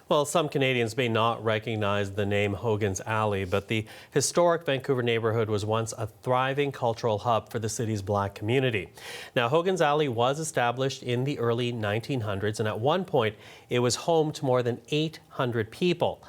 Well, some Canadians may not recognize the name Hogan's Alley, but the historic Vancouver neighborhood was once a thriving cultural hub for the city's Black community. Now, Hogan's Alley was established in the early 1900s, and at one point it was home to more than 800 people.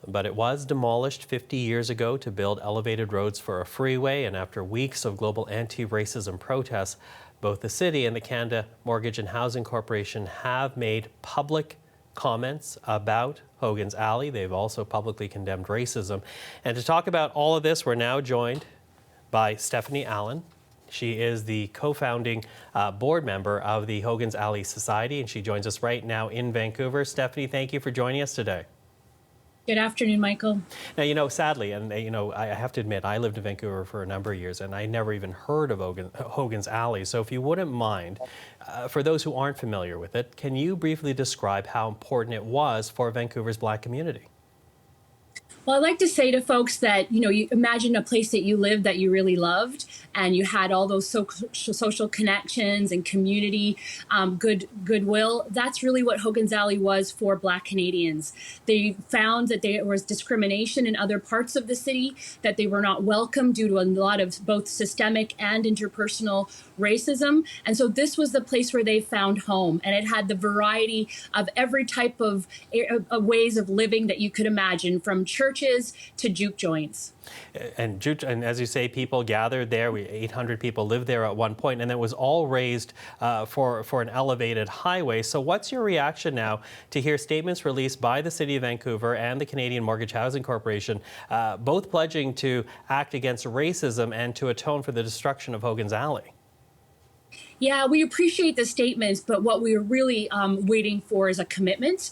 But it was demolished 50 years ago to build elevated roads for a freeway, and after weeks of global anti-racism protests, both the city and the Canada Mortgage and Housing Corporation have made public comments about Hogan's Alley. They've also publicly condemned racism. And to talk about all of this, we're now joined by Stephanie Allen. She is the co-founding board member of the Hogan's Alley Society, and she joins us right now in Vancouver. Stephanie, thank you for joining us today. Good afternoon, Michael. Now, sadly, and I have to admit, I lived in Vancouver for a number of years, and I never even heard of Hogan's Alley. So if you wouldn't mind, for those who aren't familiar with it, can you briefly describe how important it was for Vancouver's Black community? Well, I'd like to say to folks that, you imagine a place that you lived that you really loved, and you had all those social connections and community goodwill. That's really what Hogan's Alley was for Black Canadians. They found that there was discrimination in other parts of the city, that they were not welcome due to a lot of both systemic and interpersonal racism. And so this was the place where they found home, and it had the variety of every type of ways of living that you could imagine, from churches to juke joints. And as you say, people gathered there. 800 people lived there at one point, and it was all raised for an elevated highway. So what's your reaction now to hear statements released by the City of Vancouver and the Canadian Mortgage Housing Corporation, both pledging to act against racism and to atone for the destruction of Hogan's Alley? Yeah, we appreciate the statements, but what we're really waiting for is a commitment.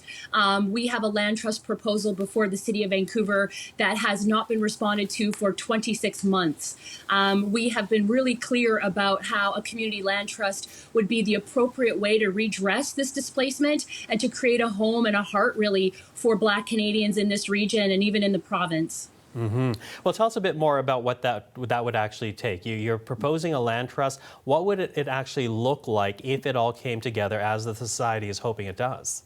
We have a land trust proposal before the City of Vancouver that has not been responded to for 26 months. We have been really clear about how a community land trust would be the appropriate way to redress this displacement and to create a home and a heart, really, for Black Canadians in this region and even in the province. Mm-hmm. Well, tell us a bit more about what that would actually take. You're proposing a land trust. What would it actually look like if it all came together as the society is hoping it does?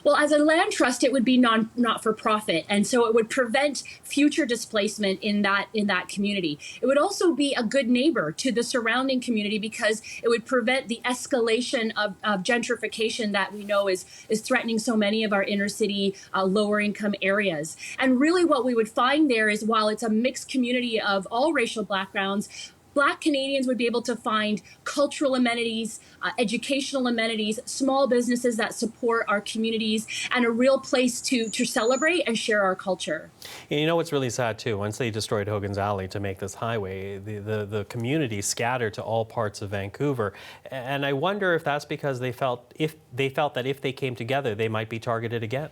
Well, as a land trust, it would be not-for-profit, and so it would prevent future displacement in that community. It would also be a good neighbor to the surrounding community because it would prevent the escalation of gentrification that we know is threatening so many of our inner city, lower-income areas. And really what we would find there is, while it's a mixed community of all racial backgrounds, Black Canadians would be able to find cultural amenities, educational amenities, small businesses that support our communities, and a real place to celebrate and share our culture. And you know what's really sad too? Once they destroyed Hogan's Alley to make this highway, the community scattered to all parts of Vancouver. And I wonder if that's because they felt that if they came together, they might be targeted again.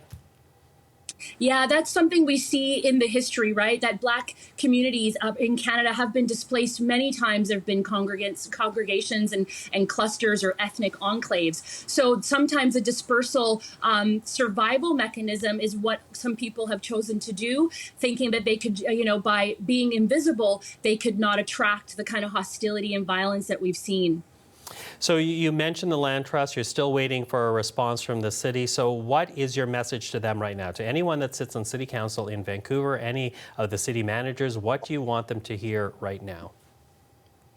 Yeah, that's something we see in the history, right? That Black communities in Canada have been displaced many times. There have been congregations and clusters or ethnic enclaves. So sometimes a dispersal survival mechanism is what some people have chosen to do, thinking that they could, by being invisible, they could not attract the kind of hostility and violence that we've seen. So you mentioned the land trust. You're still waiting for a response from the city. So what is your message to them right now? To anyone that sits on City Council in Vancouver, any of the city managers, what do you want them to hear right now?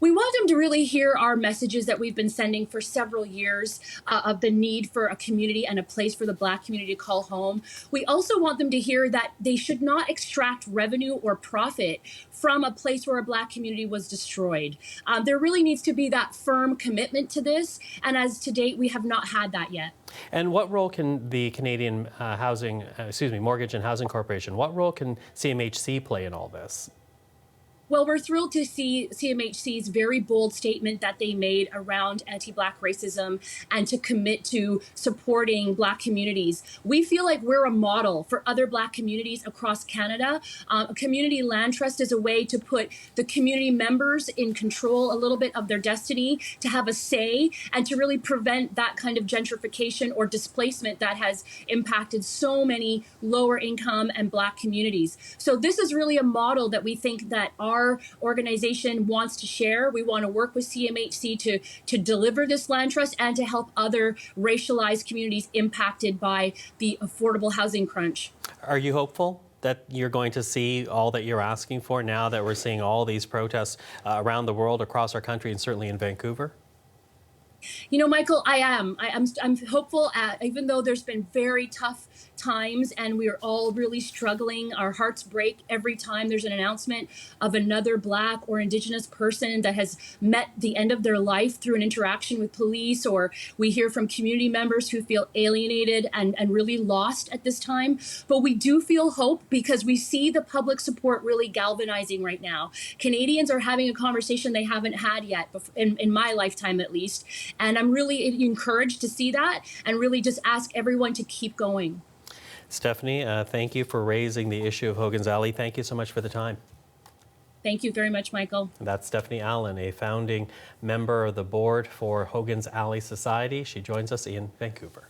We want them to really hear our messages that we've been sending for several years of the need for a community and a place for the Black community to call home. We also want them to hear that they should not extract revenue or profit from a place where a Black community was destroyed. There really needs to be that firm commitment to this, and as to date, we have not had that yet. And what role can the Canadian Mortgage and Housing Corporation, what role can CMHC play in all this? Well, we're thrilled to see CMHC's very bold statement that they made around anti-Black racism and to commit to supporting Black communities. We feel like we're a model for other Black communities across Canada. A community land trust is a way to put the community members in control a little bit of their destiny, to have a say, and to really prevent that kind of gentrification or displacement that has impacted so many lower income and Black communities. So this is really a model that we think that our our organization wants to share. We want to work with CMHC to deliver this land trust and to help other racialized communities impacted by the affordable housing crunch. Are you hopeful that you're going to see all that you're asking for now that we're seeing all these protests around the world, across our country, and certainly in Vancouver? You know, Michael, I'm hopeful. Even though there's been very tough times and we're all really struggling, our hearts break every time there's an announcement of another Black or Indigenous person that has met the end of their life through an interaction with police, or we hear from community members who feel alienated and really lost at this time. But we do feel hope because we see the public support really galvanizing right now. Canadians are having a conversation they haven't had yet, in my lifetime at least. And I'm really encouraged to see that and really just ask everyone to keep going. Stephanie, thank you for raising the issue of Hogan's Alley. Thank you so much for the time. Thank you very much, Michael. That's Stephanie Allen, a founding member of the board for Hogan's Alley Society. She joins us in Vancouver.